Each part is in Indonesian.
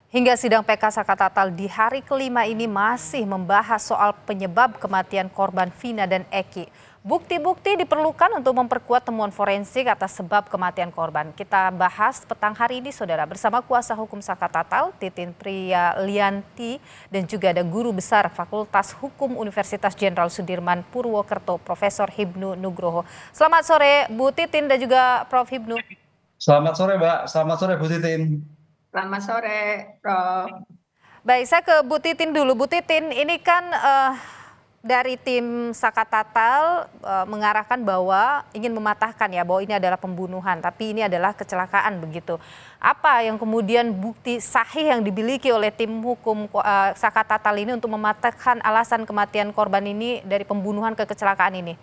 Hingga sidang PK Saka Tatal di hari kelima ini masih membahas soal penyebab kematian korban Vina dan Eki. Bukti-bukti diperlukan untuk memperkuat temuan forensik atas sebab kematian korban. Kita bahas petang hari ini, Saudara, bersama kuasa hukum Saka Tatal, Titin Priyalianti, dan juga ada Guru Besar Fakultas Hukum Universitas Jenderal Sudirman Purwokerto, Profesor Hibnu Nugroho. Selamat sore, Bu Titin dan juga Prof. Hibnu. Selamat sore, Mbak. Selamat sore, Bu Titin. Selamat sore, Prof. Baik, saya ke Bu Titin dulu. Bu Titin, ini kan dari tim Saka Tatal mengarahkan bahwa ingin mematahkan ya bahwa ini adalah pembunuhan, tapi ini adalah kecelakaan begitu. Apa yang kemudian bukti sahih yang dimiliki oleh tim hukum Saka Tatal ini untuk mematahkan alasan kematian korban ini dari pembunuhan ke kecelakaan ini?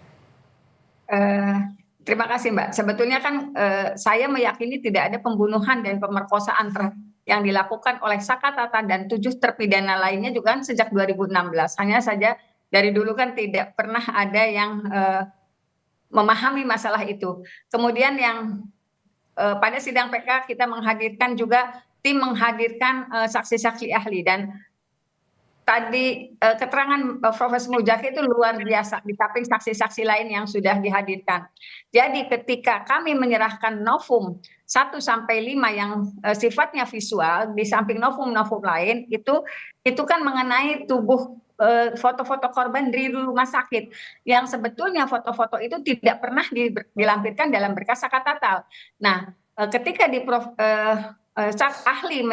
Terima kasih, Mbak. Sebetulnya kan saya meyakini tidak ada pembunuhan dan pemerkosaan yang dilakukan oleh Saka Tatal dan 7 terpidana lainnya juga kan sejak 2016. Hanya saja dari dulu kan tidak pernah ada yang memahami masalah itu. Kemudian yang pada sidang PK kita menghadirkan juga tim menghadirkan saksi-saksi ahli, dan tadi keterangan Profesor Mujaki itu luar biasa di samping saksi-saksi lain yang sudah dihadirkan. Jadi ketika kami menyerahkan novum 1 sampai 5 yang sifatnya visual di samping novum-novum lain itu kan mengenai tubuh foto-foto korban di rumah sakit yang sebetulnya foto-foto itu tidak pernah dilampirkan dalam berkas Saka Tatal. Nah, ketika ahli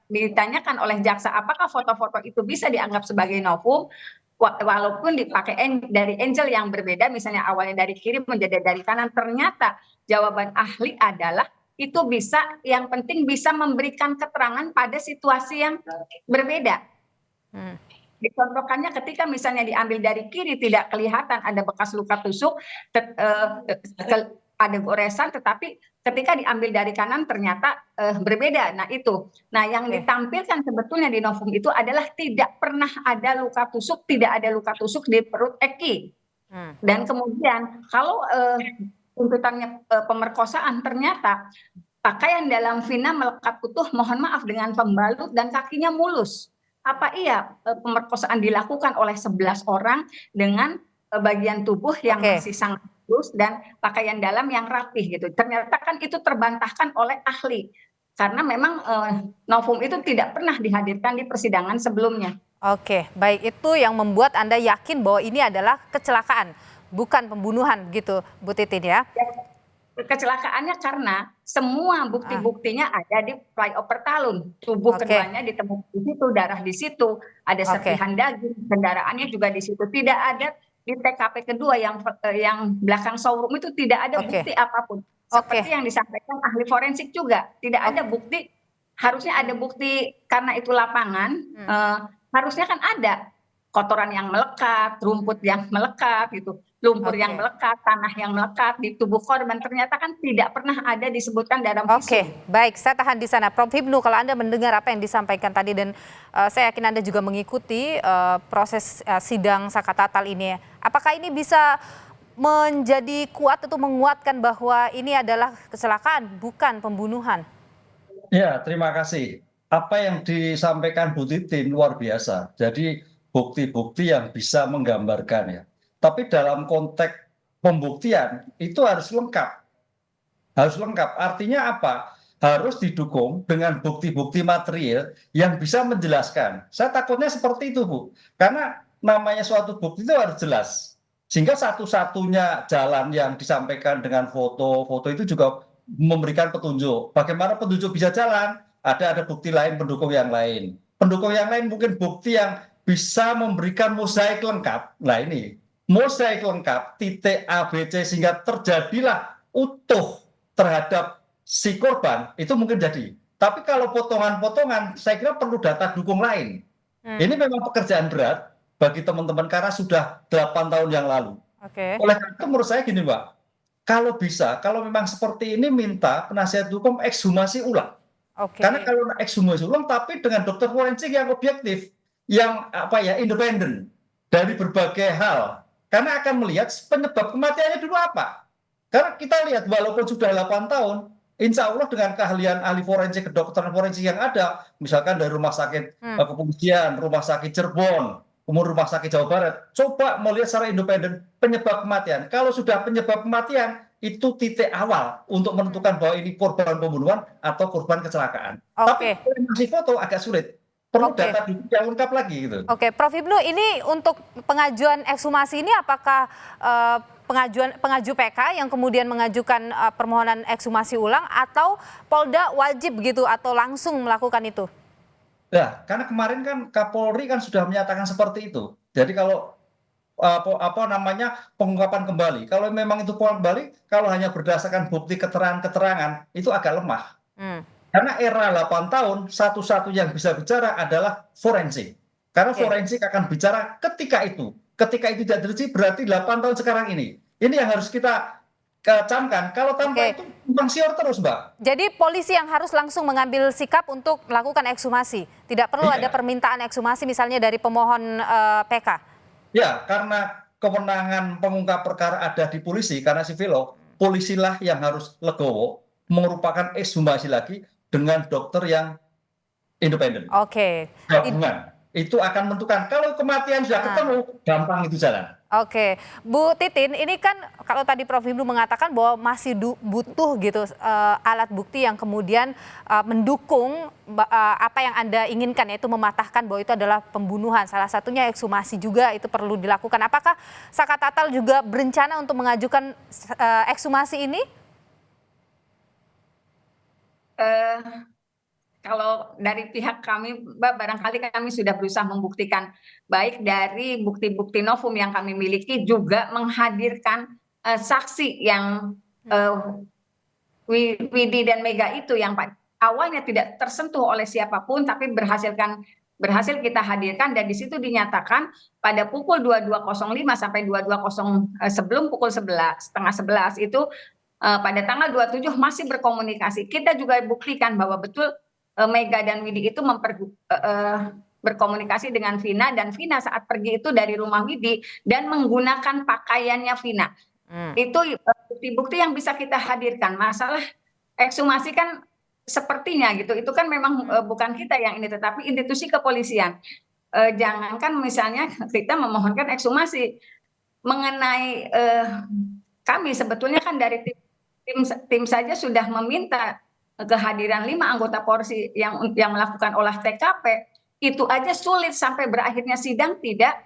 ditanyakan oleh jaksa apakah foto-foto itu bisa dianggap sebagai novum, walaupun dipakai dari angle yang berbeda, misalnya awalnya dari kiri menjadi dari kanan, ternyata jawaban ahli adalah itu bisa, yang penting bisa memberikan keterangan pada situasi yang berbeda. Dicontohkannya ketika misalnya diambil dari kiri tidak kelihatan ada bekas luka tusuk, ada goresan, tetapi ketika diambil dari kanan ternyata berbeda. Nah itu, yang ditampilkan sebetulnya di novum itu adalah tidak pernah ada luka tusuk, tidak ada luka tusuk di perut Eki. Dan kemudian kalau tuntutannya pemerkosaan, ternyata pakaian dalam Vina melekat utuh, mohon maaf, dengan pembalut dan kakinya mulus. Apa iya pemerkosaan dilakukan oleh 11 orang dengan bagian tubuh yang masih sangat dan pakaian dalam yang rapih gitu. Ternyata kan itu terbantahkan oleh ahli karena memang novum itu tidak pernah dihadirkan di persidangan sebelumnya. Oke, baik, itu yang membuat Anda yakin bahwa ini adalah kecelakaan, bukan pembunuhan gitu, Bu Titin ya? Kecelakaannya karena semua bukti-buktinya ada di flyover Talun. Tubuh keduanya ditemukan di situ, darah di situ, ada serpihan daging, kendaraannya juga di situ. Tidak ada di TKP kedua yang belakang showroom itu tidak ada bukti apapun. Seperti yang disampaikan ahli forensik juga, tidak ada bukti. Harusnya ada bukti karena itu lapangan, harusnya kan ada kotoran yang melekat, rumput yang melekat gitu, lumpur yang melekat, tanah yang melekat di tubuh korban, ternyata kan tidak pernah ada disebutkan dalam visum. Baik, saya tahan di sana. Prof. Hibnu, kalau Anda mendengar apa yang disampaikan tadi dan saya yakin Anda juga mengikuti proses sidang Saka Tatal ini, apakah ini bisa menjadi kuat atau menguatkan bahwa ini adalah kecelakaan, bukan pembunuhan? Ya, terima kasih. Apa yang disampaikan Bu Titin luar biasa. Jadi bukti-bukti yang bisa menggambarkan ya. Tapi dalam konteks pembuktian itu harus lengkap. Harus lengkap. Artinya apa? Harus didukung dengan bukti-bukti material yang bisa menjelaskan. Saya takutnya seperti itu, Bu. Karena namanya suatu bukti itu harus jelas. Sehingga satu-satunya jalan yang disampaikan dengan foto-foto itu juga memberikan petunjuk. Bagaimana petunjuk bisa jalan? Ada bukti lain pendukung yang lain. Pendukung yang lain mungkin bukti yang bisa memberikan mozaik lengkap. Nah ini, mozaik lengkap, titik A, B, C, sehingga terjadilah utuh terhadap si korban, itu mungkin jadi. Tapi kalau potongan-potongan, saya kira perlu data dukung lain. Ini memang pekerjaan berat bagi teman-teman karena sudah 8 tahun yang lalu. Oleh karena itu menurut saya gini, Mbak, kalau bisa, kalau memang seperti ini minta penasihat hukum ekshumasi ulang. Karena kalau ekshumasi ulang tapi dengan dokter forensik yang objektif, yang independen dari berbagai hal. Karena akan melihat penyebab kematiannya dulu apa. Karena kita lihat walaupun sudah 8 tahun, insya Allah dengan keahlian ahli forensik, kedokteran forensik yang ada, misalkan dari rumah sakit kepolisian, rumah sakit Cirebon, kemudian rumah sakit Jawa Barat, coba melihat secara independen penyebab kematian. Kalau sudah penyebab kematian, itu titik awal untuk menentukan bahwa ini korban pembunuhan atau korban kecelakaan. Tapi Oke. kalau masih foto agak sulit. Perlu Oke. data yang lengkap lagi gitu. Oke, Prof. Ibnu, ini untuk pengajuan ekshumasi ini apakah pengaju PK yang kemudian mengajukan permohonan ekshumasi ulang atau Polda wajib gitu atau langsung melakukan itu? Nah, karena kemarin kan Kapolri kan sudah menyatakan seperti itu. Jadi kalau apa namanya pengungkapan kembali, kalau memang itu pengungkapan kembali, kalau hanya berdasarkan bukti keterangan-keterangan itu agak lemah. Hmm. Karena era 8 tahun, satu-satu yang bisa bicara adalah forensik. Karena Oke. forensik akan bicara ketika itu. Ketika itu tidak terjadi, berarti 8 tahun sekarang ini. Ini yang harus kita camkan. Kalau tanpa Oke. itu, simpang siur terus, Mbak. Jadi polisi yang harus langsung mengambil sikap untuk melakukan ekshumasi. Tidak perlu ada Iya. permintaan ekshumasi misalnya dari pemohon PK. Ya, karena kewenangan pengungkap perkara ada di polisi, karena sivilo, polisilah yang harus legowo, merupakan ekshumasi lagi dengan dokter yang independen. Oke. Gabungan. Itu akan menentukan. Kalau kematian sudah ketemu, gampang itu jalan. Oke, Bu Titin, ini kan kalau tadi Prof. Ibnu mengatakan bahwa masih butuh gitu alat bukti yang kemudian mendukung apa yang Anda inginkan, yaitu mematahkan bahwa itu adalah pembunuhan. Salah satunya ekshumasi juga itu perlu dilakukan. Apakah Saka Tatal juga berencana untuk mengajukan ekshumasi ini? Kalau dari pihak kami, Mbak, barangkali kami sudah berusaha membuktikan baik dari bukti-bukti novum yang kami miliki juga menghadirkan saksi yang Widi dan Mega itu yang awalnya tidak tersentuh oleh siapapun tapi berhasil kita hadirkan, dan di situ dinyatakan pada pukul 22.05 sampai 22.00 sebelum pukul 11, setengah 11 itu pada tanggal 27 masih berkomunikasi. Kita juga buktikan bahwa betul Mega dan Widi itu berkomunikasi dengan Vina, dan Vina saat pergi itu dari rumah Widi dan menggunakan pakaiannya Vina. Itu bukti-bukti yang bisa kita hadirkan. Masalah ekshumasi kan sepertinya gitu, itu kan memang bukan kita yang ini, tetapi institusi kepolisian. Jangankan misalnya kita memohonkan ekshumasi, mengenai kami sebetulnya kan dari tim saja sudah meminta kehadiran 5 anggota Polri yang melakukan olah TKP. Itu aja sulit, sampai berakhirnya sidang tidak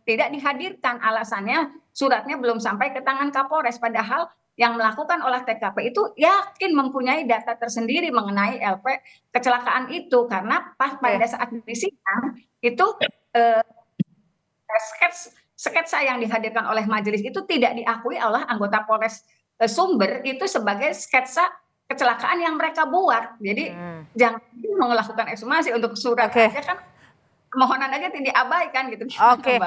dihadirkan, alasannya suratnya belum sampai ke tangan Kapolres, padahal yang melakukan olah TKP itu yakin mempunyai data tersendiri mengenai LP kecelakaan itu, karena pada saat di sidang itu sketsa yang dihadirkan oleh majelis itu tidak diakui oleh anggota Polres Sumber itu sebagai sketsa kecelakaan yang mereka buat. Jadi jangan melakukan ekshumasi, untuk surat aja kan, permohonan aja tidak diabaikan gitu. Oke,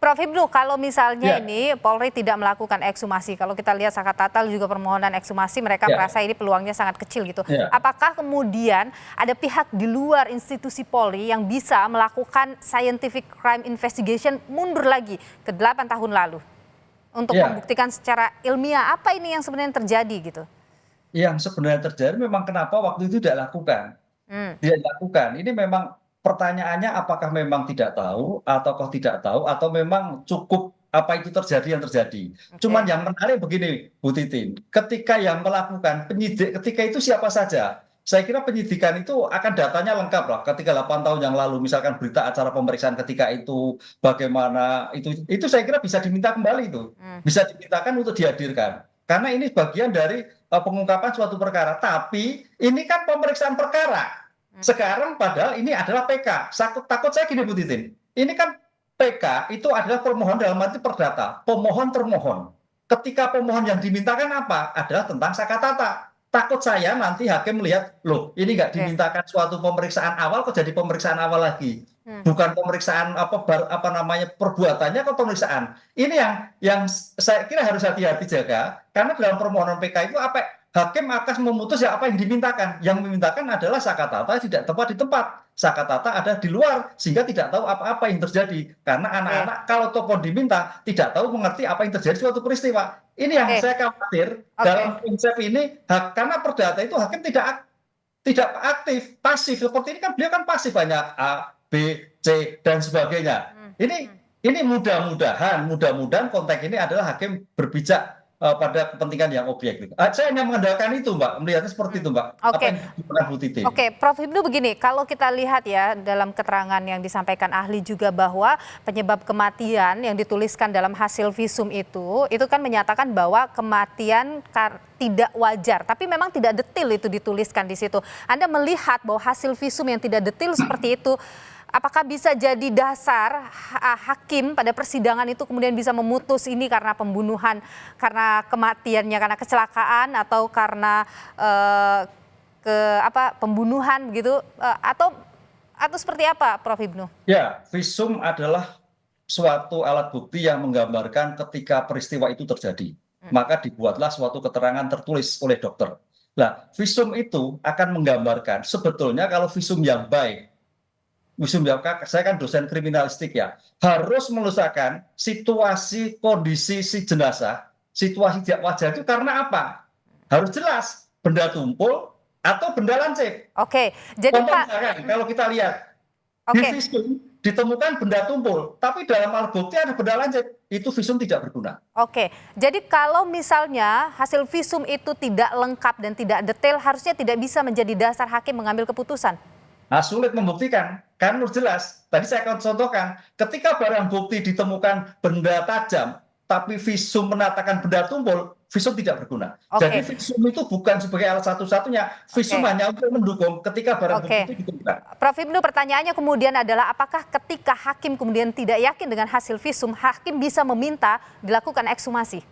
Prof. Ibnu, kalau misalnya ini Polri tidak melakukan ekshumasi, kalau kita lihat Saka Tatal juga permohonan ekshumasi, mereka merasa ini peluangnya sangat kecil gitu. Apakah kemudian ada pihak di luar institusi Polri yang bisa melakukan scientific crime investigation mundur lagi ke 8 tahun lalu untuk membuktikan secara ilmiah apa ini yang sebenarnya terjadi gitu? Yang sebenarnya terjadi memang kenapa waktu itu tidak lakukan. Tidak dilakukan. Ini memang pertanyaannya apakah memang tidak tahu, ataukah tidak tahu, atau memang cukup apa itu terjadi yang terjadi. Cuman yang menarik begini, Bu Titin, ketika yang melakukan penyidik ketika itu siapa saja? Saya kira penyidikan itu akan datanya lengkap lah. Ketika 8 tahun yang lalu, misalkan berita acara pemeriksaan ketika itu, bagaimana itu saya kira bisa diminta kembali itu. Bisa dimintakan untuk dihadirkan. Karena ini bagian dari pengungkapan suatu perkara. Tapi ini kan pemeriksaan perkara. Sekarang padahal ini adalah PK. Takut saya gini Bu Titin. Ini kan PK itu adalah permohonan dalam arti perdata. Pemohon termohon. Ketika pemohon yang dimintakan apa? Adalah tentang Saka Tatal. Takut saya nanti hakim melihat, loh ini nggak dimintakan suatu pemeriksaan awal kok jadi pemeriksaan awal lagi. Bukan pemeriksaan apa namanya perbuatannya kok pemeriksaan. Ini yang saya kira harus hati-hati jaga, karena dalam permohonan PK itu apa hakim akan memutus ya apa yang dimintakan. Yang memintakan adalah Sakatata tidak tepat di tempat. Sakatata ada di luar sehingga tidak tahu apa-apa yang terjadi. Karena anak-anak kalau tokoh diminta tidak tahu mengerti apa yang terjadi suatu peristiwa. Ini yang saya khawatir dalam konsep ini, karena perdata itu hakim tidak aktif, pasif. Seperti ini kan beliau kan pasif, banyak A, B, C dan sebagainya. Ini mudah-mudahan konteks ini adalah hakim berpijak pada kepentingan yang objektif. Saya hanya mengandalkan itu, Mbak, melihatnya seperti itu, Mbak. Apa yang dilakukan Bu Titin. Oke, Prof Hipnu begini, kalau kita lihat ya dalam keterangan yang disampaikan ahli juga bahwa penyebab kematian yang dituliskan dalam hasil visum itu kan menyatakan bahwa kematian tidak wajar, tapi memang tidak detail itu dituliskan di situ. Anda melihat bahwa hasil visum yang tidak detail seperti itu, apakah bisa jadi dasar hakim pada persidangan itu kemudian bisa memutus ini karena pembunuhan, karena kematiannya karena kecelakaan atau karena pembunuhan begitu, atau seperti apa, Prof Hipnu? Ya, visum adalah suatu alat bukti yang menggambarkan ketika peristiwa itu terjadi. Maka dibuatlah suatu keterangan tertulis oleh dokter. Nah, visum itu akan menggambarkan sebetulnya kalau visum yang baik, saya kan dosen kriminalistik ya, harus menuliskan situasi kondisi si jenazah, situasi tidak wajar itu karena apa? Harus jelas, benda tumpul atau benda lancip. Oke, jadi Pak, kalau kita lihat di visum ditemukan benda tumpul, tapi dalam alat bukti ada benda lancip, itu visum tidak berguna. Oke, jadi kalau misalnya hasil visum itu tidak lengkap dan tidak detail, harusnya tidak bisa menjadi dasar hakim mengambil keputusan. Nah, sulit membuktikan, kan harus jelas. Tadi saya akan contohkan, ketika barang bukti ditemukan benda tajam, tapi visum menatakan benda tumpul, visum tidak berguna. Jadi visum itu bukan sebagai alat satu-satunya, visum hanya untuk mendukung ketika barang bukti itu ditemukan. Prof Hipnu, pertanyaannya kemudian adalah apakah ketika hakim kemudian tidak yakin dengan hasil visum, hakim bisa meminta dilakukan ekshumasi?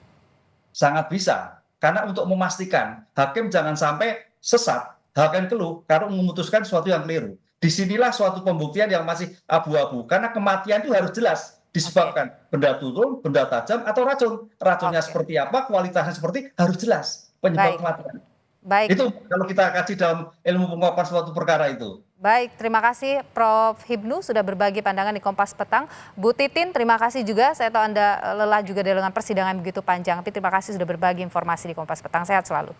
Sangat bisa, karena untuk memastikan hakim jangan sampai sesat, hakim keluh karena memutuskan sesuatu yang keliru. Disinilah suatu pembuktian yang masih abu-abu, karena kematian itu harus jelas disebabkan benda tumpul, benda tajam atau racun. Racunnya seperti apa, kualitasnya seperti, harus jelas penyebab kematian. Itu kalau kita kaji dalam ilmu pengungkapan suatu perkara itu. Baik, terima kasih Prof Hipnu sudah berbagi pandangan di Kompas Petang. Bu Titin, terima kasih juga. Saya tahu Anda lelah juga dengan persidangan begitu panjang, tapi terima kasih sudah berbagi informasi di Kompas Petang. Sehat selalu.